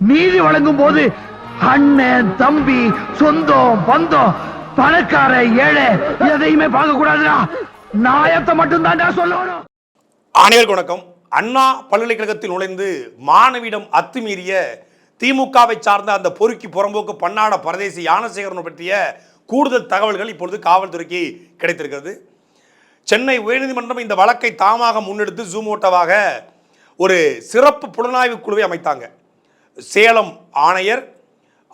நீதி வழங்கும் போது அண்ணன் தம்பி சொந்தம் பந்தம் பணக்கார ஏழை எதையுமே பார்க்க கூடாதுடா. நாயத்தை மட்டும் தான் சொல்லணும். அனைவருக்கும் வணக்கம். அண்ணா பல்கலைக்கழகத்தில் நுழைந்து மாணவியிடம் அத்துமீறிய திமுகவை சார்ந்த அந்த பொறுக்கி புறம்போக்கு பன்னாட பரதேசி ஞானசேகரன் பற்றிய கூடுதல் தகவல்கள் இப்பொழுது காவல்துறைக்கு கிடைத்திருக்கிறது. சென்னை உயர்நீதிமன்றம் இந்த வழக்கை தாமாக முன்னெடுத்து ஜூமோட்டோவாக ஒரு சிறப்பு புலனாய்வு குழுவை அமைத்தாங்க. சேலம் ஆணையர்,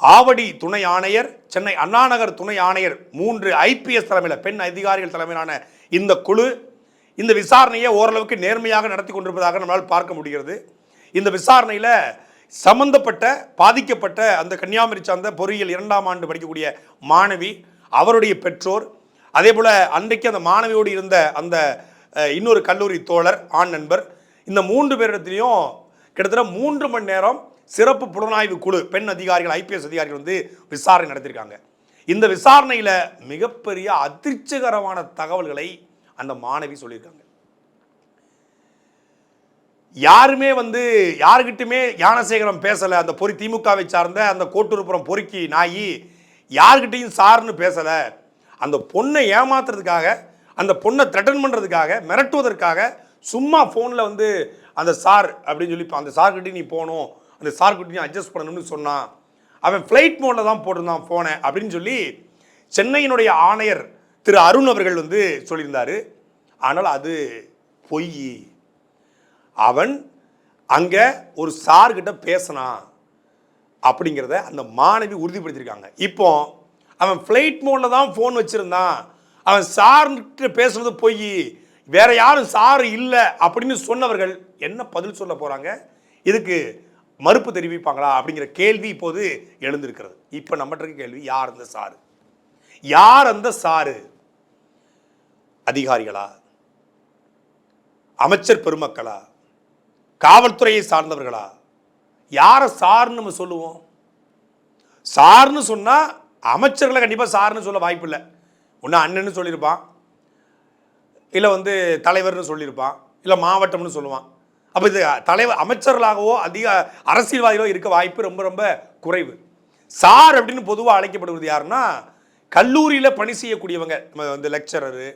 ஆவடி துணை ஆணையர், சென்னை அண்ணாநகர் துணை ஆணையர், 3 IPS தலைமையில் பெண் அதிகாரிகள் தலைமையிலான இந்த குழு இந்த விசாரணையை ஓரளவுக்கு நேர்மையாக நடத்தி கொண்டிருப்பதாக நம்மளால் பார்க்க முடிகிறது. இந்த விசாரணையில் சம்பந்தப்பட்ட பாதிக்கப்பட்ட அந்த கன்னியாகுமரி சார்ந்த பொறியியல் 2ஆம் ஆண்டு படிக்கக்கூடிய மாணவி, அவருடைய பெற்றோர், அதே போல் அன்றைக்கு அந்த மாணவியோடு இருந்த அந்த இன்னொரு கல்லூரி தோழர், ஆண் நண்பர், இந்த 3 பேரிடத்திலையும் கிட்டத்தட்ட 3 மணி நேரம் சிறப்பு புலனாய்வு குழு பெண் அதிகாரிகள், IPS அதிகாரிகள் வந்து விசாரணை நடத்தியிருக்காங்க. இந்த விசாரணையில் மிகப்பெரிய அதிர்ச்சிகரமான தகவல்களை அந்த மாணவி சொல்லியிருக்காங்க. யாருமே வந்து யாருக்கிட்டுமே ஞானசேகரம் பேசலை. அந்த திமுகவை சார்ந்த அந்த கோட்டூர்புரம் பொறுக்கி நாயி யாருக்கிட்டையும் சார்னு பேசலை. அந்த பொண்ணை ஏமாத்துறதுக்காக, அந்த பொண்ணை த்ரெட்டன் பண்ணுறதுக்காக, மிரட்டுவதற்காக சும்மா ஃபோனில் வந்து அந்த சார் அப்படின்னு சொல்லி அந்த சார்கிட்டையும் நீ போகணும், அந்த சார்கிட்டையும் அட்ஜஸ்ட் பண்ணணும்னு சொன்னான். அவன் ஃப்ளைட் மோடில் தான் போட்டிருந்தான் ஃபோனை அப்படின்னு சொல்லி சென்னையினுடைய ஆணையர் திரு அருண் அவர்கள் வந்து சொல்லியிருந்தார். ஆனால் அது பொய். அவன் அங்கே ஒரு சார்கிட்ட பேசினான் அப்படிங்கிறத அந்த மாணவி உறுதிப்படுத்தியிருக்காங்க. இப்போ அவன் ஃப்ளைட் மோடில் தான் ஃபோன் வச்சுருந்தான், அவன் சார்கிட்ட பேசுறது பொய், வேற யாரும் சார் இல்லை அப்படின்னு சொன்னவர்கள் என்ன பதில் சொல்ல போகிறாங்க? இதுக்கு மறுப்பு தெரிவிப்பாங்களா அப்படிங்கிற கேள்வி இப்போது எழுந்திருக்கிறது. இப்போ நம்மகிட்ட இருக்க கேள்வி, யார் அந்த சாரு? யார் அந்த சாரு? அதிகாரிகளா, அமைச்சர் பெருமக்களா, காவல்துறையை சார்ந்தவர்களா? யாரை சார்னு நம்ம சொல்லுவோம்? சார்னு சொன்னால் அமைச்சர்களை கண்டிப்பாக சார்னு சொல்ல வாய்ப்பு இல்லை. ஒன்று அண்ணன்னு சொல்லியிருப்பான், இல்லை வந்து தலைவர்னு சொல்லியிருப்பான், இல்லை மாவட்டம்னு சொல்லுவான். அப்போ இது தலைவர் அமைச்சர்களாகவோ அதிக அரசியல்வாதிகளோ இருக்க வாய்ப்பு ரொம்ப ரொம்ப குறைவு. சார் அப்படின்னு பொதுவாக அழைக்கப்படுவது யாருன்னா, கல்லூரியில் பணி செய்யக்கூடியவங்க, நம்ம வந்து லெக்சரரு,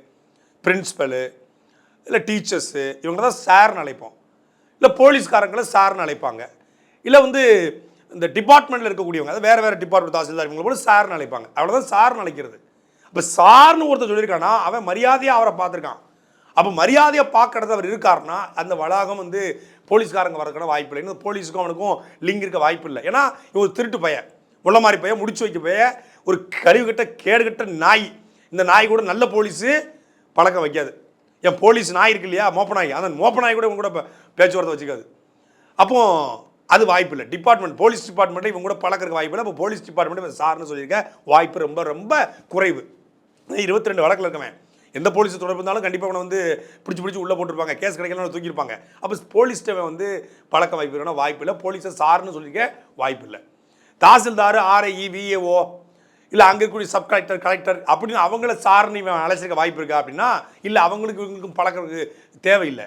பிரின்சிபலு, இல்லை டீச்சர்ஸு, இவங்க தான் சார்னு அழைப்போம். இல்லை போலீஸ்காரங்களை சார்னு அழைப்பாங்க. இல்லை வந்து இந்த டிபார்ட்மெண்ட்டில் இருக்கக்கூடியவங்க, அது வேறு வேறு டிபார்ட்மெண்ட் தாசில்தார், இவங்களை கூட சார்னு அழைப்பாங்க. அவ்வளோதான் சார்னு அழைக்கிறது. இப்போ சார்னு ஒருத்தர் சொல்லியிருக்கான்னா அவன் மரியாதையாக அவரை பார்த்துருக்கான். அப்போ மரியாதையை பார்க்கறது அவர் இருக்காருன்னா அந்த வளாகம் வந்து போலீஸ்காரங்க வரக்கூட வாய்ப்பு இல்லை. இன்னும் போலீஸுக்கும் அவனுக்கும் லிங்க் இருக்க வாய்ப்பு இல்லை. ஏன்னா இவன் திருட்டு பையன், உள்ள மாதிரி பையன், முடிச்சு வைக்க பையன், ஒரு கழிவுகிட்ட கேடுகட்ட நாய். இந்த நாய் கூட நல்ல போலீஸு பழக்கம் வைக்காது. என் போலீஸ் நாய் இருக்கு இல்லையா, மோப்ப நாய், அந்த மோப்ப நாய் கூட இவங்க கூட பேச்சுவார்த்தை வச்சுக்காது. அப்போ அது வாய்ப்பு இல்லை. டிபார்ட்மெண்ட், போலீஸ் டிபார்ட்மெண்ட்டை இவங்க கூட பழக்கிறதுக்கு வாய்ப்பு இல்லை. அப்போ போலீஸ் டிபார்ட்மெண்ட் சார்னு சொல்லியிருக்க வாய்ப்பு ரொம்ப ரொம்ப குறைவு. 22 வழக்கில் இருக்கவன் எந்த போலீஸ் தொடர்பு இருந்தாலும் கண்டிப்பாக அவனை வந்து பிடிச்சி உள்ளே போட்டிருப்பாங்க, கேஸ் கிடைக்கலாம் தூக்கியிருப்பாங்க. அப்போ போலீஸ்ட்டை வந்து பழக்க வாய்ப்பு இல்லைன்னா வாய்ப்பு இல்லை. போலீஸை சார்னு சொல்லியிருக்க வாய்ப்பு இல்லை. தாசில்தார், RI, VAO, இல்லை அங்கே இருக்கக்கூடிய சப் கலெக்டர், கலெக்டர் அப்படின்னு அவங்கள சார்னு இவன் அழைச்சிருக்க வாய்ப்பு இருக்கா அப்படின்னா இல்லை, அவங்களுக்கு இவங்களுக்கும் பழக்கிறதுக்கு தேவையில்லை.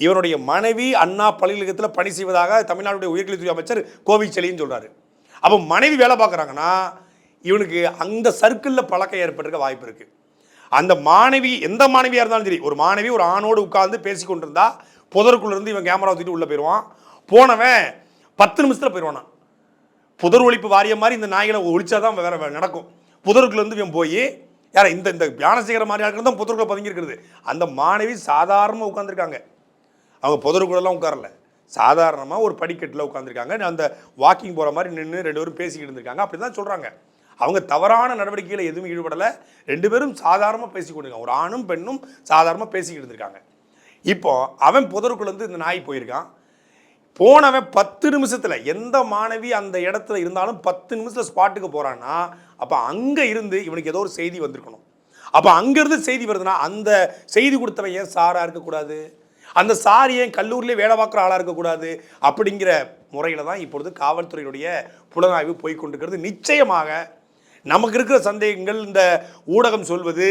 இவனுடைய மனைவி அண்ணா பல்கலைக்கழகத்தில் பணி செய்வதாக தமிழ்நாடுடைய உயர்கல்வித்துறை அமைச்சர் கோவிச்செலின்னு சொல்கிறாரு. அப்போ மனைவி வேலை பார்க்குறாங்கன்னா இவனுக்கு அந்த சர்க்கிளில் பழக்கம் ஏற்பட்டிருக்க வாய்ப்பு இருக்குது. அந்த மாணவி, எந்த மாணவியாக இருந்தாலும் சரி, ஒரு மாணவி ஒரு ஆணோடு உட்கார்ந்து பேசி கொண்டிருந்தா புதருக்குள்ளேருந்து இவன் கேமரா தூக்கிட்டு உள்ளே போயிடுவான். போனவன் 10 நிமிஷத்தில் போயிடுவானா. புதர் ஒழிப்பு வாரியம் மாதிரி இந்த நாய்களை ஒழிச்சாதான் வேற நடக்கும். புதருக்குள்ளேருந்து இவன் போய் யார் இந்த ஞானசேகர மாதிரி ஆட்கள் தான் புதருக்குள்ள பதுங்கியிருக்கிறது. அந்த மாணவி சாதாரணமாக உட்காந்துருக்காங்க. அவங்க புதருக்குள்ளெல்லாம் உட்காரல, சாதாரணமாக ஒரு படிக்கட்டில் உட்காந்துருக்காங்க. அந்த வாக்கிங் போகிற மாதிரி நின்று 2 பேரும் பேசிக்கிட்டு இருந்திருக்காங்க. அப்படி தான் சொல்கிறாங்க. அவங்க தவறான நடவடிக்கைகளை எதுவும் ஈடுபடலை. 2 பேரும் சாதாரணமாக பேசிக்கொண்டிருக்காங்க. ஒரு ஆணும் பெண்ணும் சாதாரணமாக பேசிக்கிட்டு இருந்திருக்காங்க. இப்போ அவன் புதருக்குள்ளேருந்து இந்த நாய் போயிருக்கான். போனவன் 10 நிமிஷத்தில், எந்த மாணவி அந்த இடத்துல இருந்தாலும் 10 நிமிஷத்தில் ஸ்பாட்டுக்கு போகிறான்னா அப்போ அங்கே இருந்து இவனுக்கு ஏதோ ஒரு செய்தி வந்திருக்கணும். அப்போ அங்கேருந்து செய்தி வருதுன்னா அந்த செய்தி கொடுத்தவன் ஏன் சாராக இருக்கக்கூடாது? அந்த சார் ஏன் கல்லூரியிலே வேலை பார்க்குற ஆளாக இருக்கக்கூடாது? அப்படிங்கிற முறையில் தான் இப்பொழுது காவல்துறையினுடைய புலனாய்வு போய்கொண்டிருக்கிறது. நிச்சயமாக நமக்கு இருக்கிற சந்தேகங்கள், இந்த ஊடகம் சொல்வது,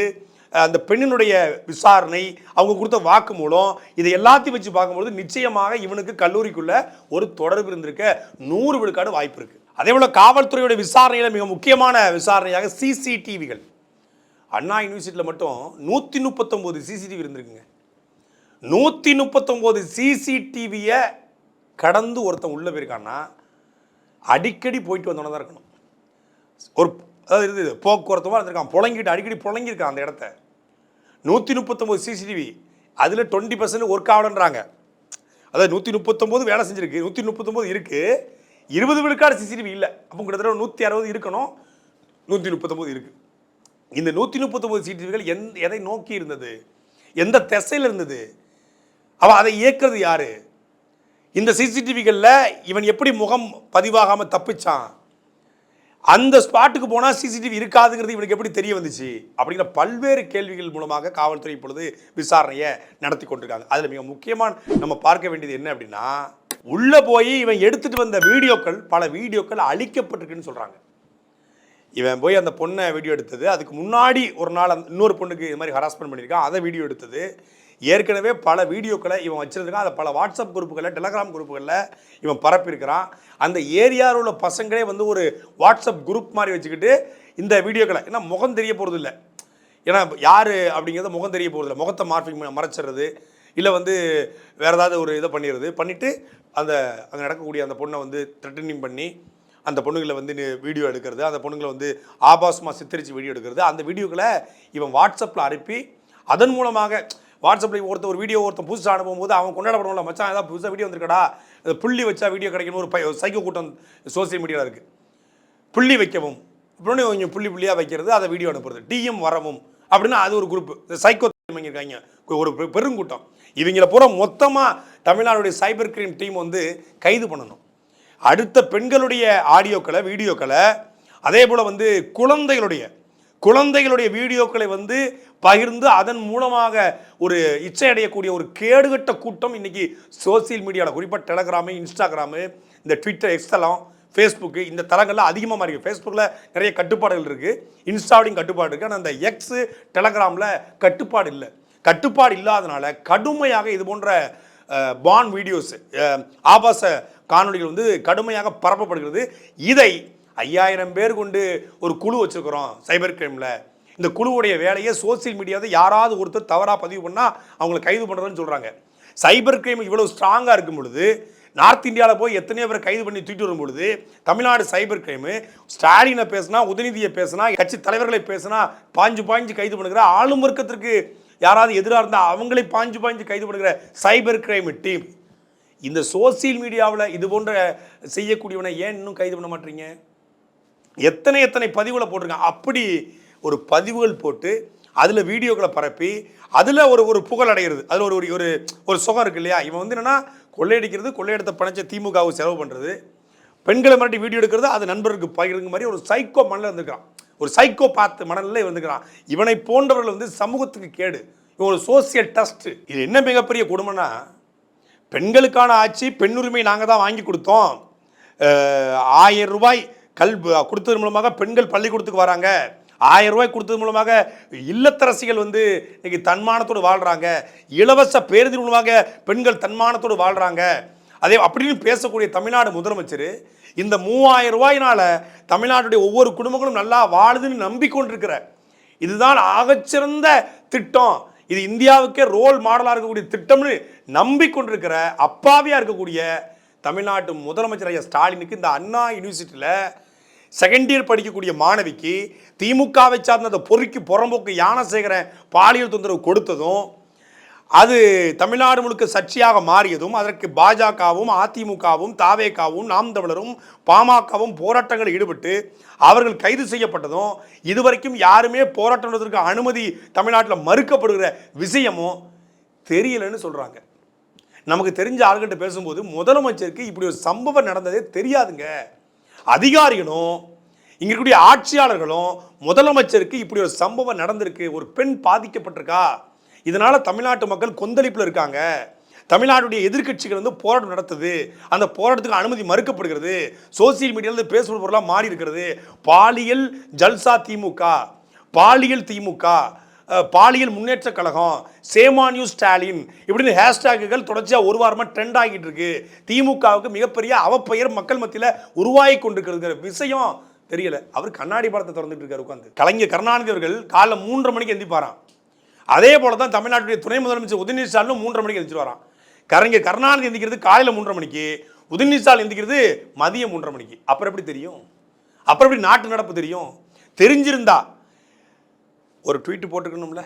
அந்த பெண்ணினுடைய விசாரணை, அவங்க கொடுத்த வாக்குமூலம், இதை எல்லாத்தையும் வச்சு பார்க்கும்போது நிச்சயமாக இவனுக்கு கல்லூரிக்குள்ள ஒரு தொடர்பு இருந்திருக்க 100 விழுக்காடு வாய்ப்பு இருக்கு. அதே போல காவல்துறையோட விசாரணையில் மிக முக்கியமான விசாரணையாக சிசிடிவிகள். அண்ணா யூனிவர்சிட்டியில் மட்டும் 139 சிசிடிவி இருந்திருக்குங்க. 139 சிசிடிவியை கடந்து ஒருத்தன் உள்ள போயிருக்கான்னா அடிக்கடி போயிட்டு வந்தோன்னு தான் இருக்கணும். ஒரு அதாவது இது போக்குவரத்துமா இருந்திருக்கான், புழங்கிட்டு அடிக்கடி புழங்கியிருக்கான் அந்த இடத்த. 139 சிசிடிவி, அதில் 20% ஒர்க் ஆகலன்றாங்க. அதாவது 139 வேலை செஞ்சிருக்கு, 139 இருக்கு, 20 விழுக்காடு சிசிடிவி இல்லை. அப்போ கிட்டத்தட்ட 160 இருக்கணும், 139 இருக்கு. இந்த 139 சிசிடிவிகள் எதை நோக்கி இருந்தது, எந்த திசையில் இருந்தது, அவன் அதை இயக்குறது யாரு, இந்த சிசிடிவிகளில் இவன் எப்படி முகம் பதிவாகாமல் தப்பிச்சான், அந்த ஸ்பாட்டுக்கு போனால் சிசிடிவி இருக்காதுங்கிறது இவனுக்கு எப்படி தெரிய வந்துச்சு அப்படிங்கிற பல்வேறு கேள்விகள் மூலமாக காவல்துறை இப்பொழுது விசாரணையை நடத்தி கொண்டிருக்காங்க. அதில் மிக முக்கியமாக நம்ம பார்க்க வேண்டியது என்ன அப்படின்னா, உள்ளே போய் இவன் எடுத்துகிட்டு வந்த வீடியோக்கள், பல வீடியோக்கள் அழிக்கப்பட்டிருக்குன்னு சொல்கிறாங்க. இவன் போய் அந்த பொண்ணை வீடியோ எடுத்தது, அதுக்கு முன்னாடி ஒரு நாள் அந்த இன்னொரு பொண்ணுக்கு இது மாதிரி ஹராஸ்மெண்ட் பண்ணியிருக்கான், அதை வீடியோ எடுத்தது, ஏற்கனவே பல வீடியோக்களை இவன் வச்சுருந்துருக்கான், அதை பல வாட்ஸ்அப் குரூப்புகளில், டெலகிராம் குரூப்புகளில் இவன் பரப்பியிருக்கிறான். அந்த ஏரியாவில் உள்ள பசங்களே வந்து ஒரு வாட்ஸ்அப் குரூப் மாதிரி வச்சுக்கிட்டு இந்த வீடியோக்களை, ஏன்னா முகம் தெரிய போகிறது இல்லை, ஏன்னா யார் அப்படிங்கிறத முகம் தெரிய போகிறது இல்லை, முகத்தை மறைச்சிடுறது, இல்லை வந்து வேறு ஏதாவது ஒரு இதை பண்ணிவிட்டு அந்த அங்கே நடக்கக்கூடிய அந்த பொண்ணை வந்து த்ரெட்டனிங் பண்ணி அந்த பொண்ணுங்களை வந்து வீடியோ எடுக்கிறது, அந்த பொண்ணுங்களை வந்து ஆபாசமாக சித்தரித்து வீடியோ எடுக்கிறது, அந்த வீடியோக்களை இவன் வாட்ஸ்அப்பில் அனுப்பி அதன் மூலமாக வாட்ஸ்அப்பில் ஒரு வீடியோ ஒருத்தன் புதுசாக அனுப்பும்போது அவன் கொண்டாடப்படும்ல, மச்சான் ஏதாவது புதுசாக வீடியோ வந்திருக்கடா, புள்ளி வச்சா வீடியோ கிடைக்கணும், ஒரு சைக்கோ கூட்டம் சோசியல் மீடியாவில் இருக்குது, புள்ளி வைக்கவும் அப்படின்னு கொஞ்சம் புள்ளியாக வைக்கிறது, அதை வீடியோ அனுப்புறது, டிஎம் வரவும் அப்படின்னா அது ஒரு குரூப், சைக்கோ இருக்காங்க ஒரு பெருங்கூட்டம். இவங்கள பூரா மொத்தமாக தமிழ்நாடுடைய சைபர் கிரைம் டீம் வந்து கைது பண்ணணும். அடுத்த பெண்களுடைய ஆடியோக்களை, வீடியோக்களை, அதே போல் வந்து குழந்தைகளுடைய வீடியோக்களை வந்து பகிர்ந்து அதன் மூலமாக ஒரு இச்சை அடையக்கூடிய ஒரு கேடுகட்ட கூட்டம் இன்னைக்கு சோசியல் மீடியாவில், குறிப்பாக டெலகிராமு, இன்ஸ்டாகிராமு, இந்த ட்விட்டர், எக்ஸ்தலம், ஃபேஸ்புக்கு, இந்த தளங்கள்லாம் அதிகமாக மாறி இருக்கு. ஃபேஸ்புக்கில் நிறைய கட்டுப்பாடுகள் இருக்குது, இன்ஸ்டாவிலையும் கட்டுப்பாடு இருக்குது, ஆனால் அந்த எக்ஸு, டெலகிராமில் கட்டுப்பாடு இல்லை. கட்டுப்பாடு இல்லாதனால கடுமையாக இது போன்ற பான் வீடியோஸ், ஆபாச காணொலிகள் வந்து கடுமையாக பரப்பப்படுகிறது. இதை 5000 பேர் கொண்டு ஒரு குழு வச்சுருக்கிறோம் சைபர் கிரைமில். இந்த குழுவுடைய வேலையை சோசியல் மீடியாவில் யாராவது ஒருத்தர் தவறாக பதிவு பண்ணால் அவங்களை கைது பண்ணுறதுன்னு சொல்கிறாங்க. சைபர் கிரைம் இவ்வளோ ஸ்ட்ராங்காக இருக்கும் பொழுது, நார்த் இந்தியாவில் போய் எத்தனையோ பேர் கைது பண்ணி தூக்கிட்டு வரும் பொழுது, தமிழ்நாடு சைபர் கிரைமு ஸ்டாலினை பேசினா, உதயநிதியை பேசினா, கட்சி தலைவர்களை பேசினா பாஞ்சு கைது பண்ணுகிற, ஆளும் வர்க்கத்திற்கு யாராவது எதிராக இருந்தால் அவங்களை பாஞ்சு கைது பண்ணுகிற சைபர் கிரைம் டீம். இந்த சோசியல் மீடியாவில் இது போன்ற செய்யக்கூடியவனை ஏன் இன்னும் கைது பண்ண மாட்டீங்க? எத்தனை பதிவுகளை போட்டிருக்காங்க. அப்படி ஒரு பதிவுகள் போட்டு அதில் வீடியோக்களை பரப்பி அதில் ஒரு புகழ் அடைகிறது, அதில் ஒரு சுகம் இருக்குது இல்லையா? இவன் வந்து என்னென்னா கொள்ளையடிக்கிறது, கொள்ளையெடுத்த பணத்தை திமுகவுக்கு செலவு பண்ணுறது, பெண்களை மிரட்டி வீடியோ எடுக்கிறது, அது நண்பருக்கு பகிர்ந்து மாதிரி ஒரு சைக்கோ மனநிலை இருந்துக்கிறான், ஒரு சைக்கோ பாத்து மனநிலை வந்துக்கிறான். இவனை போன்றவர்கள் வந்து சமூகத்துக்கு கேடு, இவன் ஒரு சோசியல் டஸ்ட். இது என்ன மிகப்பெரிய கொடுமைனா, பெண்களுக்கான ஆட்சி, பெண்ணுரிமை நாங்கள் தான் வாங்கி கொடுத்தோம், 1000 ரூபாய் கொடுத்தது மூலமாக பெண்கள் பள்ளிக்கூடத்துக்கு வராங்க, 1000 ரூபாய் கொடுத்தது மூலமாக இல்லத்தரசிகள் வந்து இன்னைக்கு தன்மானத்தோடு வாழ்கிறாங்க, இலவச பேருந்து மூலமாக பெண்கள் தன்மானத்தோடு வாழ்கிறாங்க, அதே அப்படின்னு பேசக்கூடிய தமிழ்நாடு முதலமைச்சர் இந்த 3000 ரூபாயினால் தமிழ்நாட்டுடைய ஒவ்வொரு குடும்பங்களும் நல்லா வாழுதுன்னு நம்பிக்கொண்டிருக்கிற, இதுதான் ஆகச்சிறந்த திட்டம், இது இந்தியாவுக்கே ரோல் மாடலாக இருக்கக்கூடிய திட்டம்னு நம்பிக்கொண்டிருக்கிற அப்பாவியாக இருக்கக்கூடிய தமிழ்நாட்டு முதலமைச்சர் ஐயா ஸ்டாலினுக்கு இந்த அண்ணா யூனிவர்சிட்டியில் செகண்ட் இயர் படிக்கக்கூடிய மாணவிக்கு திமுகவை சார்ந்த அந்த பொறுக்கி புறம்போக்கு யானசேகரன் பாலியல் தொந்தரவு கொடுத்ததும், அது தமிழ்நாடு முழுக்க சர்ச்சையாக மாறியதும், அதற்கு பாஜகவும், அதிமுகவும், தாவேகாவும், நாம் தமிழரும், பாமகவும் போராட்டங்களில் ஈடுபட்டு அவர்கள் கைது செய்யப்பட்டதும், இதுவரைக்கும் யாருமே போராட்டம் நடத்துவதற்கு அனுமதி தமிழ்நாட்டில் மறுக்கப்படுகிற விஷயமும் தெரியலன்னு சொல்கிறாங்க. நமக்கு தெரிஞ்ச ஆள்கிட்ட பேசும்போது முதலமைச்சருக்கு இப்படி ஒரு சம்பவம் நடந்ததே தெரியாதுங்க. அதிகாரிகளும் இங்க இருக்கக்கூடிய ஆட்சியாளர்களும் முதலமைச்சருக்கு இப்படி ஒரு சம்பவம் நடந்திருக்கு, ஒரு பெண் பாதிக்கப்பட்டிருக்கா, இதனால தமிழ்நாட்டு மக்கள் கொந்தளிப்பில் இருக்காங்க, தமிழ்நாட்டுடைய எதிர்கட்சிகள் வந்து போராட்டம் நடத்துது, அந்த போராட்டத்துக்கு அனுமதி மறுக்கப்படுகிறது, சோசியல் மீடியாவில் பேசுகிற பொருளாக மாறி இருக்கிறது, பாலியல் ஜல்சா திமுக, பாலியல் திமுக, பாலியல் முன்னேற்ற கழகம், சேமானியூ ஸ்டாலின் இப்படின்னு ஹேஷ்டேக்குகள் தொடர்ச்சியாக ஒரு வாரமாக ட்ரெண்ட் ஆகிட்டு இருக்கு. திமுகவுக்கு மிகப்பெரிய அவப்பெயர் மக்கள் மத்தியில் உருவாகி கொண்டிருக்கிற விஷயம் தெரியல. அவர் கண்ணாடி படத்தை திறந்துட்டு இருக்காரு உட்காந்து. கலைஞர் கருணாநிதி அவர்கள் காலைல 3:30 மணிக்கு எந்திப்பாராம். அதே போல தான் தமிழ்நாட்டுடைய துணை முதலமைச்சர் உதயநிதி ஸ்டாலினும் 3:30 மணிக்கு எந்திரிச்சு வரான். கலைஞர் கருணாநிதி எந்திக்கிறது காலையில் 3:30 மணிக்கு, உதயநிதி ஸ்டாலின் எந்திக்கிறது மதியம் 3:30 மணிக்கு. அப்புறம் எப்படி தெரியும்? அப்புறம் எப்படி நாட்டு நடப்பு தெரியும்? தெரிஞ்சிருந்தா ஒரு ட்வீட் போட்டுக்கணும்ல,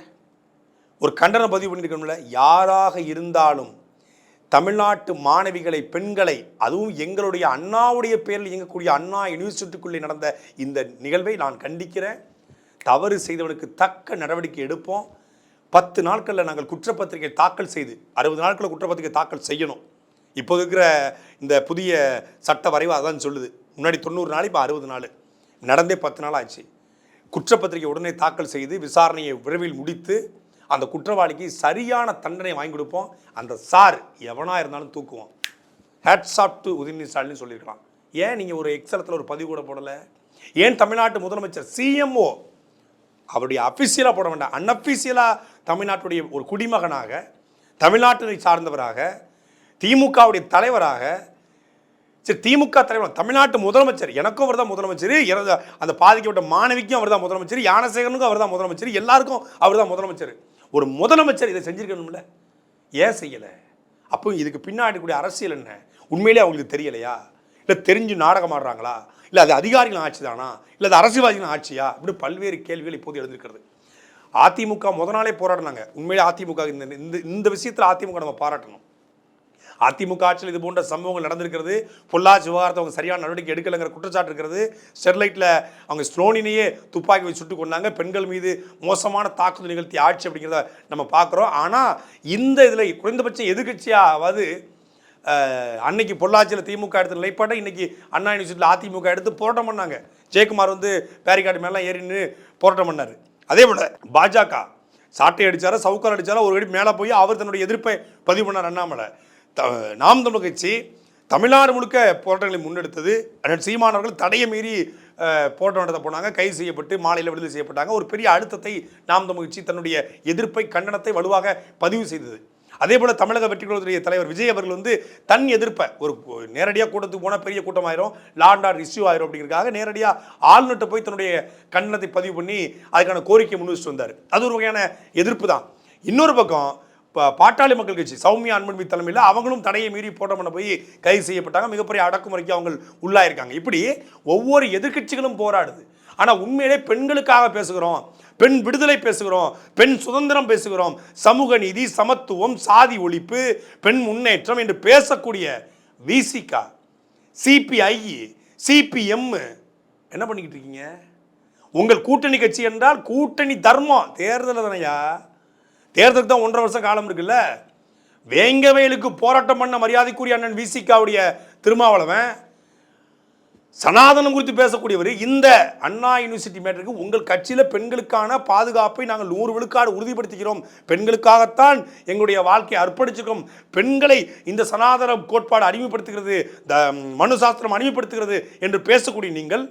ஒரு கண்டனம் பதிவு பண்ணியிருக்கணும்ல. யாராக இருந்தாலும் தமிழ்நாட்டு மாணவிகளை, பெண்களை, அதுவும் எங்களுடைய அண்ணாவுடைய பேரில் இயங்கக்கூடிய அண்ணா யூனிவர்சிட்டிக்குள்ளே நடந்த இந்த நிகழ்வை நான் கண்டிக்கிறேன். தவறு செய்தவனுக்கு தக்க நடவடிக்கை எடுப்போம். 10 நாட்களில் நாங்கள் குற்றப்பத்திரிகை தாக்கல் செய்து 60 நாட்களில் குற்றப்பத்திரிகை தாக்கல் செய்யணும். இப்போ இருக்கிற இந்த புதிய சட்ட வரைவு அதான் சொல்லுது. முன்னாடி 90 நாள், இப்போ 60 நாள். நடந்தே 10 நாள் ஆச்சு. குற்றப்பத்திரிகை உடனே தாக்கல் செய்து விசாரணையை விரைவில் முடித்து அந்த குற்றவாளிக்கு சரியான தண்டனை வாங்கி கொடுப்போம். அந்த சார் எவனாக இருந்தாலும் தூக்குவோம். Hats off to Udhayanidhi Stalin சொல்லியிருக்கலாம். ஏன் நீங்கள் ஒரு எக்ஸலத்தில் ஒரு பதிவு கூட போடலை? ஏன் தமிழ்நாட்டு முதலமைச்சர் சிஎம்ஓ அவருடைய அஃபிஷியலாக போட வேண்டாம், அன்அஃபிஷியலாக தமிழ்நாட்டுடைய ஒரு குடிமகனாக, தமிழ்நாட்டினை சார்ந்தவராக, திமுகவுடைய தலைவராக, சரி திமுக தலைவர், தமிழ்நாட்டு முதலமைச்சர், எனக்கும் அவர் தான் முதலமைச்சர், அந்த பாதிக்கப்பட்ட மாணவிக்கும் அவர் தான் முதலமைச்சர், யானசேகரனுக்கும் அவர் தான் முதலமைச்சர், எல்லாருக்கும் அவர் தான் முதலமைச்சர். ஒரு முதலமைச்சர் இதை செஞ்சிருக்கணும்ல, ஏன் செய்யலை? அப்போ இதுக்கு பின்னாடி கூடிய அரசியல் என்ன? உண்மையிலே அவங்களுக்கு தெரியலையா? இல்லை தெரிஞ்சு நாடகம் ஆடுறாங்களா? இல்லை அது அதிகாரிகள் ஆட்சி தானா? இல்லை அது அரசியல்வாதிகளின் ஆட்சியா? இப்படி பல்வேறு கேள்விகள் இப்போது எழுந்திருக்கிறது. அதிமுக முத நாளே போராடினாங்க. உண்மையிலே அதிமுக இந்த விஷயத்தில் அதிமுக நம்ம பாராட்டணும். அதிமுக ஆட்சியில் இது போன்ற சம்பவங்கள் நடந்திருக்கிறது. பொள்ளாச்சி விவகாரத்தை அவங்க சரியான நடவடிக்கை எடுக்கலைங்கிற குற்றச்சாட்டு இருக்கிறது. ஸ்டெர்லைட்டில் அவங்க ஸ்லோனினையே துப்பாக்கி வச்சு சுட்டு கொண்டாங்க. பெண்கள் மீது மோசமான தாக்குதல் நிகழ்த்திய ஆட்சி அப்படிங்கிறத நம்ம பார்க்குறோம். ஆனால் இந்த இதில் குறைந்தபட்சம் எதிர்கட்சியாவது அன்னைக்கு பொள்ளாச்சியில் திமுக எடுத்த நிலைப்பாட்டை இன்னைக்கு அண்ணா யூனிவர்சிட்டியில் அதிமுக எடுத்து போராட்டம் பண்ணாங்க. ஜெயக்குமார் பேரிகார்டு மேலாம் ஏறின்னு போராட்டம் பண்ணார். அதே போல் பாஜக சாட்டை அடித்தாரா, சவுக்கார் அடித்தாரா, ஒரு அடி மேலே போய் அவர் தன்னுடைய எதிர்ப்பை பதிவு பண்ணார். அண்ணாமலை நாம் தமிழர் கட்சி தமிழ்நாடு முழுக்க போராட்டங்களை முன்னெடுத்தது. சீமானவர்கள் தடையை மீறி போராட்டம் நடத்த போனாங்க, கைது செய்யப்பட்டு மாலையில் விடுதலை செய்யப்பட்டாங்க. ஒரு பெரிய அழுத்தத்தை நாம் தமிழர் கட்சி தன்னுடைய எதிர்ப்பை, கண்டனத்தை வலுவாக பதிவு செய்தது. அதே போல் தமிழக வெற்றி கழகத்துடைய தலைவர் விஜய் அவர்கள் தன் எதிர்ப்பை ஒரு நேரடியாக கூட்டத்துக்கு போனால் பெரிய கூட்டம் ஆயிரும், லா அண்ட் ஆர்டர் இஷ்யூ ஆயிரும் அப்படிங்கிறதுக்காக நேரடியாக ஆளுநர்கிட்ட போய் தன்னுடைய கண்டனத்தை பதிவு பண்ணி அதுக்கான கோரிக்கை முன் வச்சுட்டு வந்தார். அது ஒரு வகையான எதிர்ப்பு தான். இன்னொரு பக்கம் பாட்டாளி மக்கள் கட்சி சௌமியா அன்புமணி தலைமையில் அவங்களும் தடையை மீறி போராட்டம் பண்ண போய் கைது செய்யப்பட்டாங்க. மிகப்பெரிய அடக்குமுறைக்கு அவங்க உள்ளாயிருக்காங்க. இப்படி ஒவ்வொரு எதிர்கட்சிகளும் போராடுது. ஆனால் உண்மையிலே பெண்களுக்காக பேசுகிறோம், பெண் விடுதலை பேசுகிறோம், பெண் சுதந்திரம் பேசுகிறோம், சமூக நீதி, சமத்துவம், சாதி ஒழிப்பு, பெண் முன்னேற்றம் என்று பேசக்கூடிய விசிகா, சிபிஐ, சிபிஎம் என்ன பண்ணிக்கிட்டு இருக்கீங்க? உங்கள் கூட்டணி கட்சி என்றால் கூட்டணி தர்மம். தேர்தல் தானையா, தேர்தலுக்கு தான் 1.5 வருஷம் காலம் இருக்குல்ல. வேங்கவேலுக்கு போராட்டம் பண்ண மரியாதைக்குரிய அண்ணன் விசிகாவுடைய திருமாவளவன் சனாதனம் குறித்து பேசக்கூடியவர். இந்த அண்ணா யூனிவர்சிட்டி மேட்டருக்கு உங்கள் கட்சியில் பெண்களுக்கான பாதுகாப்பை நாங்கள் 100 விழுக்காடு உறுதிப்படுத்துகிறோம், பெண்களுக்காகத்தான் எங்களுடைய வாழ்க்கையை அர்ப்பணிச்சிருக்கோம், பெண்களை இந்த சனாதன கோட்பாடு அறிமுகப்படுத்துகிறது, மனு சாஸ்திரம் அறிமுகப்படுத்துகிறது என்று பேசக்கூடிய நீங்கள்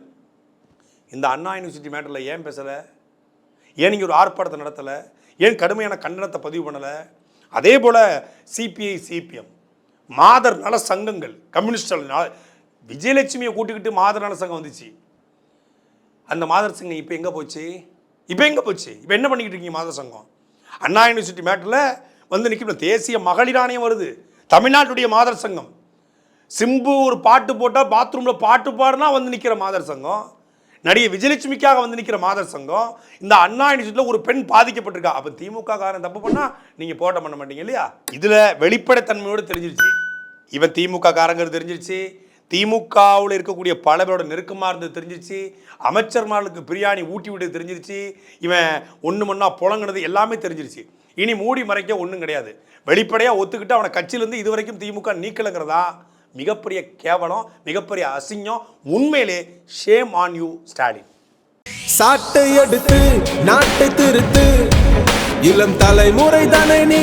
இந்த அண்ணா யூனிவர்சிட்டி மேட்டரில் ஏன் பேசலை? ஏன் நீங்கள் ஒரு ஆர்ப்பாட்டத்தை நடத்தலை? ஏன் கடுமையான கண்டனத்தை பதிவு பண்ணலை? அதே போல் சிபிஐ, சிபிஎம், மாதர் நல சங்கங்கள், கம்யூனிஸ்ட் விஜயலட்சுமியை கூட்டிக்கிட்டு மாதர் நல சங்கம் வந்துச்சு. அந்த மாதர் சங்கம் இப்போ எங்கே போச்சு? இப்போ என்ன பண்ணிக்கிட்டு இருக்கீங்க? மாதர் சங்கம் அண்ணா யூனிவர்சிட்டி மேட்டரில் நிற்கணும். தேசிய மகளிர் ஆணையம் வருது, தமிழ்நாட்டுடைய மாதர் சங்கம். சிம்பு ஒரு பாட்டு போட்டால் பாத்ரூமில் பாட்டு பாடுனா நிற்கிற மாதர் சங்கம். நடிகை விஜயலட்சுமிக்காக நிற்கிற மாதர் சங்கம். இந்த அண்ணா யூனிவர்சிட்டியில் ஒரு பெண் பாதிக்கப்பட்டிருக்கா. அப்போ திமுக காரன் தப்பு பண்ணால் நீங்கள் போராட்டம் பண்ண மாட்டீங்க இல்லையா? இதில் வெளிப்படைத்தன்மையோடு தெரிஞ்சிருச்சு. இவன் திமுக காரங்கிறது தெரிஞ்சிருச்சு. திமுகவில் இருக்கக்கூடிய பல பேரோட நெருக்கமாக இருந்தது தெரிஞ்சிருச்சு. அமைச்சர்மார்களுக்கு பிரியாணி ஊட்டி விட்டு தெரிஞ்சிருச்சு. இவன் ஒன்று மண்ணா புலங்கினது எல்லாமே தெரிஞ்சிருச்சு. இனி மூடி மறைக்க ஒன்றும் கிடையாது. வெளிப்படையாக ஒத்துக்கிட்டு அவனை கட்சியிலேருந்து இது வரைக்கும் திமுக நீக்கலைங்கிறதா மிகப்பெரிய கேவலம், மிகப்பெரிய அசிங்கம். உண்மையிலே ஷேம் ஆன் யூ ஸ்டாலின். சாட்டை எடுத்து நாட்டை திருத்து, இளம் தலைமுறை தானே நீ